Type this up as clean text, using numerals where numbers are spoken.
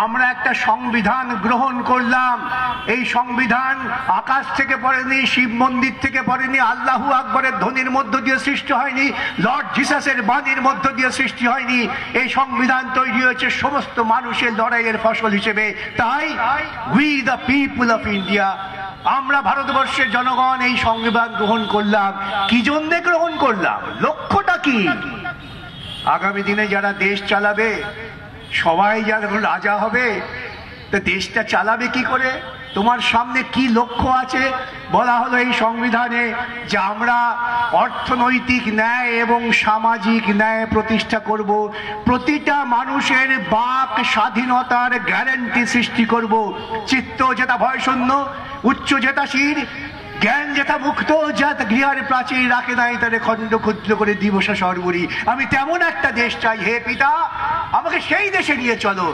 আমরা একটা সংবিধান গ্রহণ করলাম। এই সংবিধান আকাশ থেকে পড়েনি, শিব মন্দির থেকে পড়েনি, আল্লাহু আকবরের ধ্বনির মধ্য দিয়ে সৃষ্টি হয়নি, লর্ড জিসাসের বাণীর মধ্য দিয়ে সৃষ্টি হয়নি। এই সংবিধান তৈরি হয়েছে সমস্ত মানুষের লড়াইয়ের ফসল হিসেবে। তাই we the people of India, আমরা ভারতবর্ষের জনগণ এই সংবিধান গ্রহণ করলাম। কি জন্যে গ্রহণ করলাম? লক্ষ্যটা কি? আগামী দিনে যারা দেশ চালাবে, সবাই যারা রাজা হবে, তো দেশটা চালাবে কি করে? তোমার সামনে কি লক্ষ্য আছে? বলা হলো এই সংবিধানে যে আমরা অর্থনৈতিক ন্যায় এবং সামাজিক ন্যায় প্রতিষ্ঠা করব, প্রতিটা মানুষের বাক স্বাধীনতার গ্যারান্টি সৃষ্টি করব, চিত্ত যেটা ভয়শূন্য, উচ্চ যেতাশীল, জ্ঞান যেটা মুক্ত, যাতে গৃহের প্রাচীর রাখে নাই তাদের খণ্ড ক্ষুদ্র করে দিবসা সর্বরি। আমি তেমন একটা দেশ চাই। হে পিতা, আমাকে সেই দেশে নিয়ে চলো।